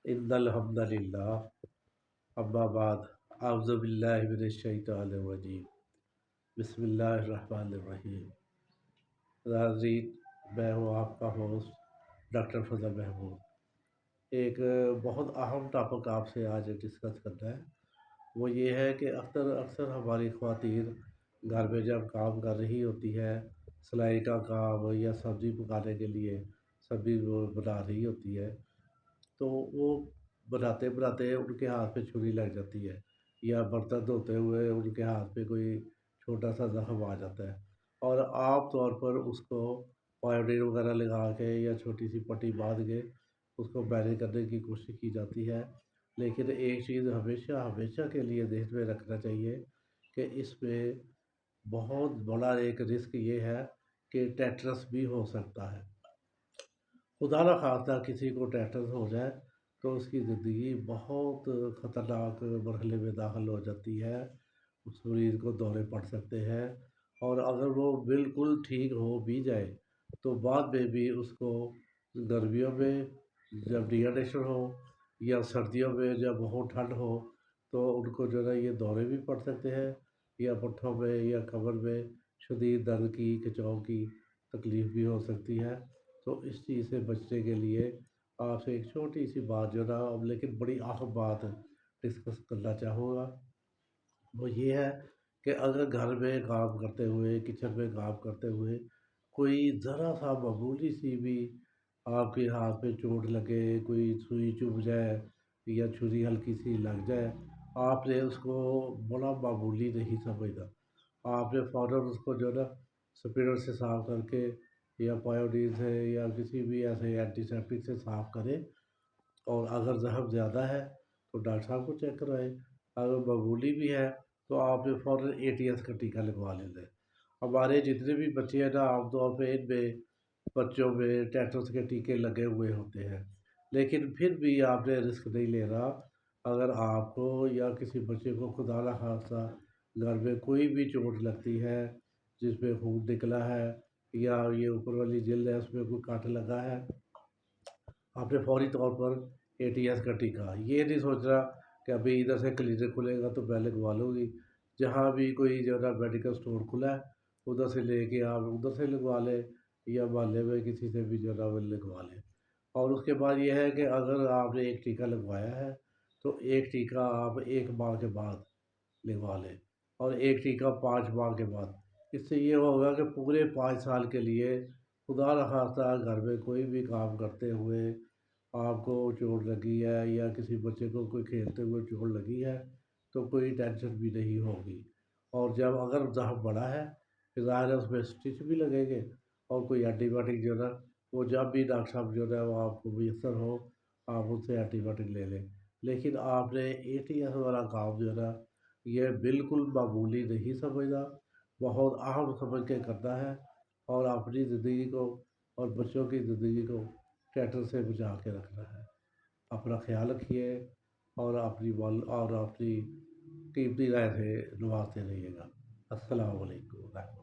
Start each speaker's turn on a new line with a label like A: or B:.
A: ان الحمد للہ اما بعد اعوذ باللہ من الشیطان الرجیم بسم اللہ الرحمن الرحیم۔ ناظرین، میں ہوں آپ کا ہوسٹ ڈاکٹر فضل محمود۔ ایک بہت اہم ٹاپک آپ سے آج ڈسکس کرنا ہے، وہ یہ ہے کہ اکثر ہماری خواتین گھر میں جب کام کر رہی ہوتی ہے، سلائی کا کام یا سبزی پکانے کے لیے سبزی وہ بنا رہی ہوتی ہے، تو وہ بناتے بناتے ان کے ہاتھ پہ چھری لگ جاتی ہے، یا برتن دھوتے ہوئے ان کے ہاتھ پہ کوئی چھوٹا سا زخم آ جاتا ہے، اور عام طور پر اس کو آیوڈین وغیرہ لگا کے یا چھوٹی سی پٹی باندھ کے اس کو مینج کرنے کی کوشش کی جاتی ہے۔ لیکن ایک چیز ہمیشہ کے لیے ذہن میں رکھنا چاہیے کہ اس میں بہت بڑا ایک رسک یہ ہے کہ ٹیٹرس بھی ہو سکتا ہے۔ خدا نہ خواستہ کسی کو ٹیٹرس ہو جائے تو اس کی زندگی بہت خطرناک مرحلے میں داخل ہو جاتی ہے، اس مریض کو دورے پڑ سکتے ہیں، اور اگر وہ بالکل ٹھیک ہو بھی جائے تو بعد میں بھی اس کو گرمیوں میں جب ڈی ہائیڈریشن ہو یا سردیوں میں جب بہت ٹھنڈ ہو تو ان کو جو ہے یہ دورے بھی پڑ سکتے ہیں، یا پٹھوں میں یا کمر میں شدید درد کی کھچاؤ کی تکلیف بھی ہو سکتی ہے۔ تو اس چیز سے بچنے کے لیے آپ سے ایک چھوٹی سی بات جو نا لیکن بڑی اہم بات ڈسکس کرنا چاہوں گا، وہ یہ ہے کہ اگر گھر میں کام کرتے ہوئے کچن میں کام کرتے ہوئے کوئی ذرا سا معمولی سی بھی آپ کے ہاتھ پہ چوٹ لگے، کوئی سوئی چبھ جائے یا چھری ہلکی سی لگ جائے، آپ نے اس کو بڑا معمولی نہیں سمجھنا، آپ نے فوراً اس کو جو ہے نا اسپیڈر سے صاف کر کے یا پایوڈین سے یا کسی بھی ایسے اینٹی سیپٹک سے صاف کریں، اور اگر زخم زیادہ ہے تو ڈاکٹر صاحب کو چیک کروائیں، اگر معمولی بھی ہے تو آپ نے فوراً ATS کا ٹیکہ لگوا لینا ہے۔ ہمارے جتنے بھی بچے ہیں نا عام طور پہ ان میں بچوں میں ٹیٹنس کے ٹیکے لگے ہوئے ہوتے ہیں، لیکن پھر بھی آپ نے رسک نہیں لینا۔ اگر آپ کو یا کسی بچے کو خدا نہ خواستہ گھر میں کوئی بھی چوٹ لگتی ہے جس میں خون نکلا ہے یا یہ اوپر والی جلد ہے اس میں کوئی کٹ لگا ہے، آپ نے فوری طور پر ATS کا ٹیکہ، یہ نہیں سوچنا کہ ابھی ادھر سے کلینک کھلے گا تو میں لگوا لوں گی، جہاں بھی کوئی جو ہے نا میڈیکل اسٹور کھلا ہے ادھر سے لے کے آپ ادھر سے لگوا لیں، یا محلے میں کسی سے بھی جو ہے نا وہ لگوا لیں۔ اور اس کے بعد یہ ہے کہ اگر آپ نے ایک ٹیکہ لگوایا ہے تو ایک ٹیکہ آپ 1 ماہ کے بعد لگوا لیں، اور ایک ٹیکہ 5 ماہ کے بعد۔ اس سے یہ ہوگا کہ پورے 5 سال کے لیے خدا نخواستہ گھر میں کوئی بھی کام کرتے ہوئے آپ کو چوٹ لگی ہے یا کسی بچے کو کوئی کھیلتے ہوئے چوٹ لگی ہے تو کوئی ٹینشن بھی نہیں ہوگی، اور جب اگر زخم بڑا ہے پھر ظاہر ہے اس میں اسٹچ بھی لگیں گے، اور کوئی اینٹی بائیوٹک جو ہے نا وہ جب بھی ڈاکٹر صاحب جو ہے وہ آپ کو میسر ہو آپ ان سے اینٹی بائیوٹک لے لیں۔ لیکن آپ نے ATS والا کام جو ہے نا یہ بالکل معمولی نہیں سمجھنا، بہت اہم سمجھ کے کرنا ہے، اور اپنی زندگی کو اور بچوں کی زندگی کو ٹیٹر سے بچا کے رکھنا ہے۔ اپنا خیال رکھیے اور اپنی قیمتی رائے سے نوازتے رہیے گا۔ السلام علیکم ورحمۃ اللہ۔